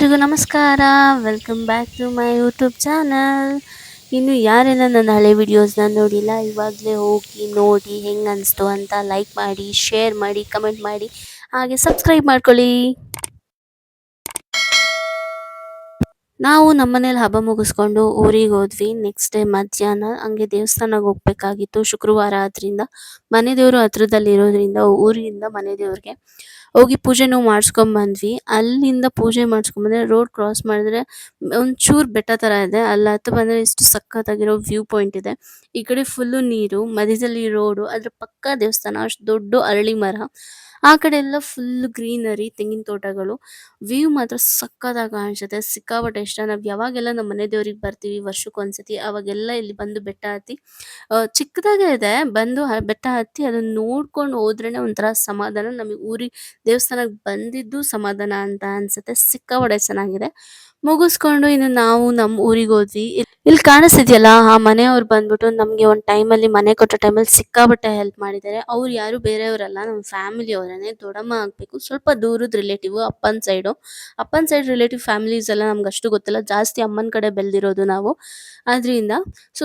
ಎಲ್ರಿಗೂ ನಮಸ್ಕಾರ. Welcome back to my YouTube channel. ಇನ್ನು ಯಾರೆಲ್ಲ ನನ್ನ ಹಳೆ ವಿಡಿಯೋಸ್ನ ನೋಡಿಲ್ಲ, ಇವಾಗಲೇ ಹೋಗಿ ನೋಡಿ ಹೆಂಗೆ ಅನಿಸ್ತು ಅಂತ ಲೈಕ್ ಮಾಡಿ, ಶೇರ್ ಮಾಡಿ, ಕಮೆಂಟ್ ಮಾಡಿ, ಹಾಗೆ ಸಬ್ಸ್ಕ್ರೈಬ್ ಮಾಡ್ಕೊಳ್ಳಿ. ನಾವು ನಮ್ಮನೇಲಿ ಹಬ್ಬ ಮುಗಿಸ್ಕೊಂಡು ಊರಿಗೆ ಹೋದ್ವಿ. ನೆಕ್ಸ್ಟ್ ಡೇ ಮಧ್ಯಾಹ್ನ ಹಂಗೆ ದೇವಸ್ಥಾನಕ್ಕೆ ಹೋಗ್ಬೇಕಾಗಿತ್ತು. ಶುಕ್ರವಾರ ಆದ್ರಿಂದ ಮನೆ ದೇವರು ಹತ್ರದಲ್ಲಿರೋದ್ರಿಂದ ಊರಿಂದ ಮನೆ ದೇವ್ರಿಗೆ ಹೋಗಿ ಪೂಜೆನೂ ಮಾಡಿಸ್ಕೊಂಬಂದ್ವಿ. ಅಲ್ಲಿಂದ ಪೂಜೆ ಮಾಡಿಸ್ಕೊಂಬಂದ್ರೆ ರೋಡ್ ಕ್ರಾಸ್ ಮಾಡಿದ್ರೆ ಒಂಚೂರು ಬೆಟ್ಟ ಥರ ಇದೆ. ಅಲ್ಲಿ ಹತ್ತು ಬಂದರೆ ಎಷ್ಟು ಸಖತ್ತಾಗಿರೋ ವ್ಯೂ ಪಾಯಿಂಟ್ ಇದೆ. ಈ ಕಡೆ ಫುಲ್ಲು ನೀರು, ಮಧ್ಯದಲ್ಲಿ ರೋಡು, ಅದ್ರ ಪಕ್ಕ ದೇವಸ್ಥಾನ, ಅಷ್ಟು ದೊಡ್ಡ ಅರಳಿ ಮರ. ಆ ಕಡೆ ಎಲ್ಲ ಫುಲ್ ಗ್ರೀನರಿ, ತೆಂಗಿನ ತೋಟಗಳು. ವ್ಯೂ ಮಾತ್ರ ಸಕ್ಕತ್ತಾಗಿ ಕಾಣಿಸುತ್ತೆ. ಸಿಕ್ಕಾಪಟ್ಟೆ ಇಷ್ಟ. ನಾವು ಯಾವಾಗೆಲ್ಲ ನಮ್ಮ ಮನೆ ದೇವ್ರಿಗೆ ಬರ್ತೀವಿ ವರ್ಷಕ್ಕೊಂದ್ಸತಿ, ಅವಾಗೆಲ್ಲ ಇಲ್ಲಿ ಬಂದು ಬೆಟ್ಟ ಹತ್ತಿ, ಚಿಕ್ಕದಾಗೇ ಇದೆ, ಬಂದು ಬೆಟ್ಟ ಹತ್ತಿ ಅದನ್ನು ನೋಡ್ಕೊಂಡು ಹೋದ್ರೇನೆ ಒಂಥರ ಸಮಾಧಾನ. ನಮಗೆ ಊರಿಗೆ ದೇವಸ್ಥಾನಕ್ಕೆ ಬಂದಿದ್ದು ಸಮಾಧಾನ ಅಂತ ಅನ್ಸುತ್ತೆ. ಸಿಕ್ಕಾಪಟ್ಟೆ ಚೆನ್ನಾಗಿದೆ. ಮುಗಿಸ್ಕೊಂಡು ಇನ್ನು ನಾವು ನಮ್ಮ ಊರಿಗೆ ಹೋದ್ವಿ. ಇಲ್ಲಿ ಕಾಣಿಸ್ತಿದೆಯಲ್ಲ, ಆ ಮನೆಯವ್ರು ಬಂದ್ಬಿಟ್ಟು ನಮಗೆ ಒಂದು ಟೈಮಲ್ಲಿ ಮನೆ ಕೊಟ್ಟೋ ಟೈಮಲ್ಲಿ ಸಿಕ್ಕಾಪಟ್ಟೆ ಹೆಲ್ಪ್ ಮಾಡಿದ್ದಾರೆ. ಅವ್ರು ಯಾರು ಬೇರೆಯವರಲ್ಲ, ನಮ್ಮ ಫ್ಯಾಮಿಲಿ ಅವರೇನೆ, ದೊಡ್ಡಮ್ಮ ಆಗಬೇಕು. ಸ್ವಲ್ಪ ದೂರದ ರಿಲೇಟಿವ್, ಅಪ್ಪನ ಸೈಡ್ ರಿಲೇಟಿವ್ ಫ್ಯಾಮಿಲೀಸ್ ಎಲ್ಲ ನಮ್ಗೆ ಅಷ್ಟು ಗೊತ್ತಿಲ್ಲ, ಜಾಸ್ತಿ ಅಮ್ಮನ ಕಡೆ ಬೆಳೆದಿರೋದು ನಾವು. ಅದರಿಂದ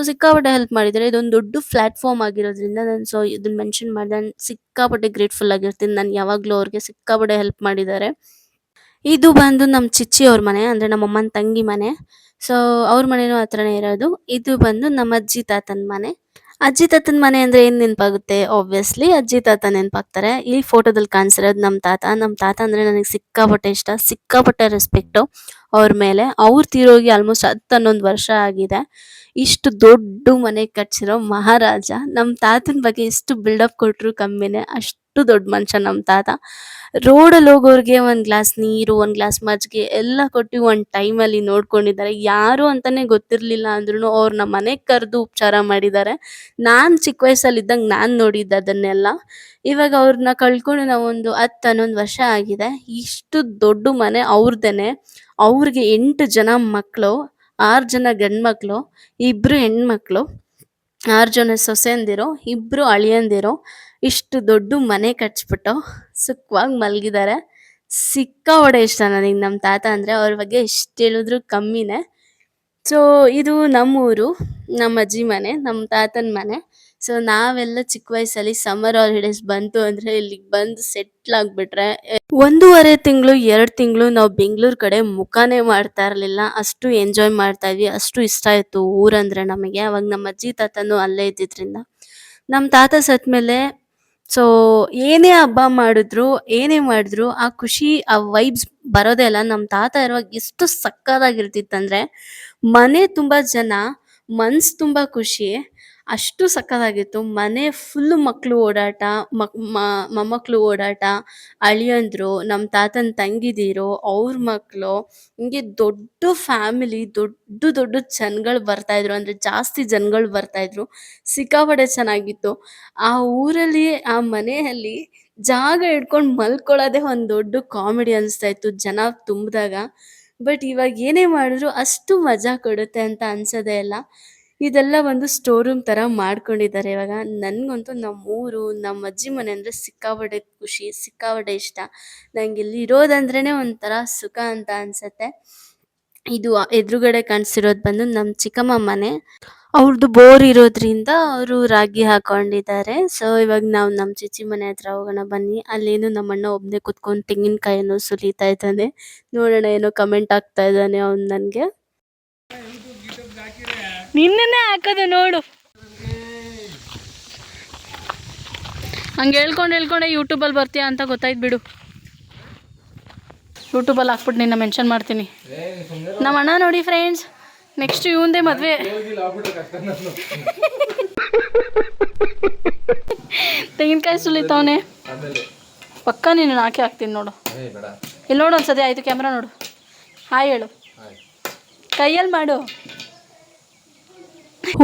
ಸಿಕ್ಕಾಪಟ್ಟೆ ಹೆಲ್ಪ್ ಮಾಡಿದ್ದಾರೆ. ಇದೊಂದು ದೊಡ್ಡ ಪ್ಲಾಟ್ಫಾರ್ಮ್ ಆಗಿರೋದ್ರಿಂದ ನಾನು ಇದನ್ನ ಮೆನ್ಷನ್ ಮಾಡಿದೆ. ನಾನು ಸಿಕ್ಕಾಪಟ್ಟೆ ಗ್ರೇಟ್ಫುಲ್ ಆಗಿರ್ತೀನಿ. ನಾನು ಯಾವಾಗಲೂ ಅವ್ರಿಗೆ ಸಿಕ್ಕಾಪಟ್ಟೆ ಹೆಲ್ಪ್ ಮಾಡಿದ್ದಾರೆ. ಇದು ಬಂದು ನಮ್ಮ ಚಿಚ್ಚಿ ಅವ್ರ ಮನೆ, ಅಂದರೆ ನಮ್ಮ ಅಮ್ಮನ ತಂಗಿ ಮನೆ. ಅವ್ರ ಮನೆನೂ ಹತ್ರನೇ ಇರೋದು. ಇದು ಬಂದು ನಮ್ಮ ಅಜ್ಜಿ ತಾತನ ಮನೆ. ಅಜ್ಜಿ ತಾತನ ಮನೆ ಅಂದರೆ ಏನು ನೆನಪಾಗುತ್ತೆ? ಆಬ್ವಿಯಸ್ಲಿ ಅಜ್ಜಿ ತಾತ ನೆನಪಾಗ್ತಾರೆ. ಈ ಫೋಟೋದಲ್ಲಿ ಕಾಣಿಸಿರೋದು ನಮ್ಮ ತಾತ. ನಮ್ಮ ತಾತ ಅಂದರೆ ನನಗೆ ಸಿಕ್ಕಾಪಟ್ಟೆ ಇಷ್ಟ, ಸಿಕ್ಕಾಪಟ್ಟೆ ರೆಸ್ಪೆಕ್ಟು ಅವ್ರ ಮೇಲೆ. ಅವ್ರು ತೀರೋಗಿ ಆಲ್ಮೋಸ್ಟ್ 10-11 ವರ್ಷ ಆಗಿದೆ. ಇಷ್ಟು ದೊಡ್ಡ ಮನೆ ಕಟ್ಸಿರೋ ಮಹಾರಾಜ. ನಮ್ಮ ತಾತನ ಬಗ್ಗೆ ಎಷ್ಟು ಬಿಲ್ಡಪ್ ಕೊಟ್ಟರು ಕಮ್ಮಿನೇ, ಅಷ್ಟು ದೊಡ್ಡ ಮನುಷ್ಯ ನಮ್ಮ ತಾತ. ರೋಡಲ್ಲಿ ಹೋಗೋರಿಗೆ ಒಂದು ಗ್ಲಾಸ್ ನೀರು, ಒಂದು ಗ್ಲಾಸ್ ಮಜ್ಜಿಗೆ ಎಲ್ಲ ಕೊಟ್ಟು ಒಂದು ಟೈಮಲ್ಲಿ ನೋಡ್ಕೊಂಡಿದ್ದಾರೆ. ಯಾರು ಅಂತಾನೆ ಗೊತ್ತಿರಲಿಲ್ಲ ಅಂದ್ರೂ ಅವ್ರನ್ನ ಮನೆಗೆ ಕರೆದು ಉಪಚಾರ ಮಾಡಿದ್ದಾರೆ. ನಾನು ಚಿಕ್ಕ ವಯಸ್ಸಲ್ಲಿದ್ದಂಗೆ ನಾನು ನೋಡಿದ್ದೆ ಅದನ್ನೆಲ್ಲ. ಇವಾಗ ಅವ್ರನ್ನ ಕಳ್ಕೊಂಡು ನಾವೊಂದು 10-11 ವರ್ಷ ಆಗಿದೆ. ಇಷ್ಟು ದೊಡ್ಡ ಮನೆ ಅವ್ರದ್ದೇನೆ. ಅವ್ರಿಗೆ 8 ಜನ ಮಕ್ಕಳು, 6 ಜನ ಗಂಡು ಮಕ್ಕಳು, 2 ಹೆಣ್ಮಕ್ಳು, 6 ಜನ ಸೊಸೆಯಂದಿರು, 2 ಅಳಿಯಂದಿರು. ಇಷ್ಟು ದೊಡ್ಡ ಮನೆ ಕಟ್ಸ್ಬಿಟ್ಟು ಸುಖವಾಗಿ ಮಲಗಿದ್ದಾರೆ. ಸಿಕ್ಕಾಪಟ್ಟೆ ಇಷ್ಟ ನನಗೆ ನಮ್ಮ ತಾತ ಅಂದರೆ. ಅವ್ರ ಬಗ್ಗೆ ಎಷ್ಟು ಹೇಳಿದ್ರು ಕಮ್ಮಿನೇ. ಇದು ನಮ್ಮೂರು, ನಮ್ಮ ಅಜ್ಜಿ ಮನೆ, ನಮ್ಮ ತಾತನ ಮನೆ. ನಾವೆಲ್ಲ ಚಿಕ್ಕ ವಯಸ್ಸಲ್ಲಿ ಸಮ್ಮರ್ ಹಾಲಿಡೇಸ್ ಬಂತು ಅಂದರೆ ಇಲ್ಲಿಗೆ ಬಂದು ಸೆಟ್ಲ್ ಆಗಿಬಿಟ್ರೆ 1.5 ತಿಂಗಳು 2 ತಿಂಗಳು ನಾವು ಬೆಂಗಳೂರು ಕಡೆ ಮುಖಾನೇ ಮಾಡ್ತಾ ಇರಲಿಲ್ಲ. ಅಷ್ಟು ಎಂಜಾಯ್ ಮಾಡ್ತಾ ಇದ್ವಿ, ಅಷ್ಟು ಇಷ್ಟ ಆಯಿತು ಊರಂದರೆ ನಮಗೆ. ಅವಾಗ ನಮ್ಮ ಅಜ್ಜಿ ತಾತನೂ ಅಲ್ಲೇ ಇದ್ದಿದ್ದರಿಂದ. ನಮ್ಮ ತಾತ ಸತ್ಮೇಲೆ ಏನೇ ಹಬ್ಬ ಮಾಡಿದ್ರು, ಏನೇ ಮಾಡಿದ್ರು ಆ ಖುಷಿ, ಆ ವೈಬ್ಸ್ ಬರೋದೇ ಇಲ್ಲ. ನಮ್ಮ ತಾತ ಇರುವಾಗ ಎಷ್ಟು ಸಕ್ಕತ್ತಾಗಿರ್ತಿತ್ತಂದರೆ, ಮನೆ ತುಂಬ ಜನ, ಮನ್ಸು ತುಂಬ ಖುಷಿ, ಅಷ್ಟು ಸಕ್ಕತ್ತಾಗಿತ್ತು. ಮನೆ ಫುಲ್ಲು ಮಕ್ಕಳು ಓಡಾಟ, ಮೊಮ್ಮಕ್ಕಳು ಓಡಾಟ, ಅಳಿಯಂದ್ರು, ನಮ್ಮ ತಾತನ ತಂಗಿದೀರು, ಅವ್ರ ಮಕ್ಕಳು, ಹಿಂಗೆ ದೊಡ್ಡ ಫ್ಯಾಮಿಲಿ, ದೊಡ್ಡ ದೊಡ್ಡ ಜನಗಳು ಬರ್ತಾಯಿದ್ರು, ಅಂದರೆ ಜಾಸ್ತಿ ಜನಗಳು ಬರ್ತಾಯಿದ್ರು. ಸಿಕ್ಕಾಪಟ್ಟೆ ಚೆನ್ನಾಗಿತ್ತು. ಆ ಊರಲ್ಲಿ, ಆ ಮನೆಯಲ್ಲಿ ಜಾಗ ಹಿಡ್ಕೊಂಡು ಮಲ್ಕೊಳ್ಳೋದೇ ಒಂದು ದೊಡ್ಡ ಕಾಮಿಡಿ ಅನಿಸ್ತಾ ಇತ್ತು ಜನ ತುಂಬಿದಾಗ. ಬಟ್ ಇವಾಗ ಏನೇ ಮಾಡಿದ್ರು ಅಷ್ಟು ಮಜಾ ಕೊಡುತ್ತೆ ಅಂತ ಅನ್ಸೋದೇ ಇಲ್ಲ. ಇದೆಲ್ಲ ಒಂದು ಸ್ಟೋರ್ ರೂಮ್ ಥರ ಮಾಡ್ಕೊಂಡಿದ್ದಾರೆ ಇವಾಗ. ನನಗಂತೂ ನಮ್ಮೂರು, ನಮ್ಮ ಅಜ್ಜಿ ಮನೆ ಅಂದರೆ ಸಿಕ್ಕಾಪಟ್ಟೆ ಖುಷಿ, ಸಿಕ್ಕಾಪಟ್ಟೆ ಇಷ್ಟ. ನಂಗೆ ಇಲ್ಲಿ ಇರೋದಂದ್ರೇ ಒಂಥರ ಸುಖ ಅಂತ ಅನಿಸುತ್ತೆ. ಇದು ಎದುರುಗಡೆ ಕಾಣಿಸ್ತಿರೋದು ಬಂದು ನಮ್ಮ ಚಿಕ್ಕಮ್ಮ ಮನೆ. ಅವ್ರದ್ದು ಬೋರ್ ಇರೋದ್ರಿಂದ ಅವರು ರಾಗಿ ಹಾಕೊಂಡಿದ್ದಾರೆ. ಇವಾಗ ನಾವು ನಮ್ಮ ಚಿಚ್ಚಿ ಮನೆ ಹತ್ರ ಹೋಗೋಣ ಬನ್ನಿ. ಅಲ್ಲೇನು ನಮ್ಮಣ್ಣ ಒಬ್ಬನೇ ಕುತ್ಕೊಂಡು ತೆಂಗಿನಕಾಯನ್ನು ಸುಲಿತಾ ಇದ್ದಾನೆ. ನೋಡೋಣ, ಏನೋ ಕಮೆಂಟ್ ಆಗ್ತಾ ಇದ್ದಾನೆ ಅವ್ನು ನನಗೆ. ನಿನ್ನೆ ಹಾಕೋದು ನೋಡು. ಹಂಗೆ ಹೇಳ್ಕೊಂಡೆ ಯೂಟ್ಯೂಬಲ್ಲಿ ಬರ್ತೀಯಾ ಅಂತ ಗೊತ್ತಾಯ್ತು ಬಿಡು. ಯೂಟ್ಯೂಬಲ್ಲಿ ಹಾಕ್ಬಿಟ್ಟು ನಿನ್ನ ಮೆನ್ಷನ್ ಮಾಡ್ತೀನಿ. ನಮ್ಮ ಅಣ್ಣ ನೋಡಿ ಫ್ರೆಂಡ್ಸ್, ನೆಕ್ಸ್ಟ್ ಇವಂದೇ ಮದುವೆ. ತೆಂಗಿನಕಾಯಿ ಸುಲಿತಾವನೆ ಪಕ್ಕ. ನೀನು ಹಾಕಿ ಹಾಕ್ತೀನಿ ನೋಡು. ಇಲ್ಲಿ ನೋಡು ಒಂದ್ಸತಿ. ಆಯಿತು, ಕ್ಯಾಮ್ರಾ ನೋಡು. ಹಾಯ್ ಹೇಳು, ಕೈಯಲ್ಲಿ ಮಾಡು.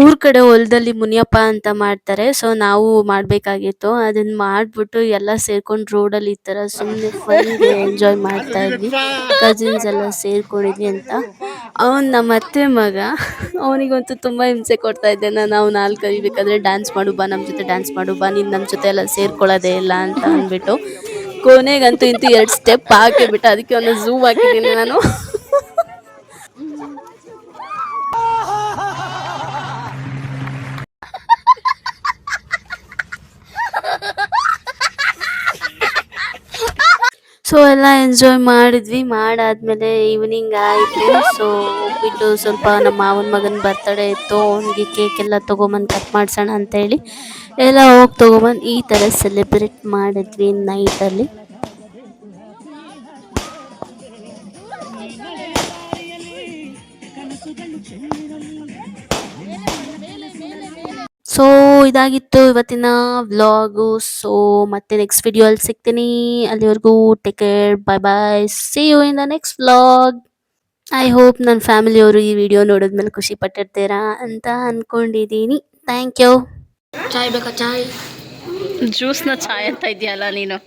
ಊರ ಕಡೆ ಹೊಲದಲ್ಲಿ ಮುನಿಯಪ್ಪ ಅಂತ ಮಾಡ್ತಾರೆ. ನಾವು ಮಾಡಬೇಕಾಗಿತ್ತು. ಅದನ್ನ ಮಾಡಿಬಿಟ್ಟು ಎಲ್ಲ ಸೇರ್ಕೊಂಡು ರೋಡಲ್ಲಿ ಈ ಥರ ಸುಮ್ಮನೆ ಫನ್ಗೆ ಎಂಜಾಯ್ ಮಾಡ್ತಾ ಇದ್ವಿ. ಕಸಿನ್ಸ್ ಎಲ್ಲ ಸೇರ್ಕೊಂಡಿದ್ವಿ ಅಂತ. ಅವ್ನು ನಮ್ಮ ಅತ್ತೆ ಮಗ. ಅವನಿಗಂತೂ ತುಂಬ ಹಿಂಸೆ ಕೊಡ್ತಾ ಇದ್ದೆ ನಾನು. ಅವ್ನು ಹಾಲು ಕರಿಬೇಕಾದ್ರೆ ಡ್ಯಾನ್ಸ್ ಮಾಡು ಬಾ, ನಮ್ಮ ಜೊತೆ ಡ್ಯಾನ್ಸ್ ಮಾಡು ಬಾ, ನೀನು ನಮ್ಮ ಜೊತೆ ಎಲ್ಲ ಸೇರ್ಕೊಳ್ಳೋದೇ ಇಲ್ಲ ಅಂತ ಅಂದ್ಬಿಟ್ಟು ಕೊನೆಗಂತೂ 2 ಸ್ಟೆಪ್ ಹಾಕಿಬಿಟ್ಟು ಅದಕ್ಕೆ ಅವನು ಝೂಮ್ ಹಾಕಿದ್ದೀನಿ ನಾನು. ಸೊ ಎಲ್ಲ ಎಂಜಾಯ್ ಮಾಡಿದ್ವಿ. ಮಾಡಾದ್ಮೇಲೆ ಈವ್ನಿಂಗ್ ಆಯಿತು. ಸೊ ಹೋಗ್ಬಿಟ್ಟು ಸ್ವಲ್ಪ ನಮ್ಮ ಮಾವನ ಮಗನ ಬರ್ತಡೇ ಇತ್ತು, ಅವನಿಗೆ ಕೇಕ್ ಎಲ್ಲ ತೊಗೊಂಬಂದು ಕಟ್ ಮಾಡ್ಸೋಣ ಅಂತೇಳಿ ಎಲ್ಲ ಹೋಗಿ ತೊಗೊಂಬಂದು ಈ ಥರ ಸೆಲೆಬ್ರೇಟ್ ಮಾಡಿದ್ವಿ ನೈಟಲ್ಲಿ. ಸೊ ಇದಾಗಿತ್ತು ಇವತ್ತಿನ ವ್ಲಾಗು. ಸೊ ಮತ್ತೆ ನೆಕ್ಸ್ಟ್ ವಿಡಿಯೋ ಅಲ್ಲಿ ಸಿಗ್ತೀನಿ. ಅಲ್ಲಿವರೆಗೂ take care, bye bye, see you in the next vlog. I hope ನನ್ನ ಫ್ಯಾಮಿಲಿಯವರು ಈ ವಿಡಿಯೋ ನೋಡಿದ್ಮೇಲೆ ಖುಷಿ ಪಟ್ಟಿರ್ತೀರಾ ಅಂತ ಅಂದ್ಕೊಂಡಿದ್ದೀನಿ. Thank you. ಚಾಯ್ ಬೇಕಾ? ಚಾಯ್ ಜ್ಯೂಸ್ನ ಚಾಯ್ ಅಂತ ಇದೆಯಲ್ಲ ನೀನು.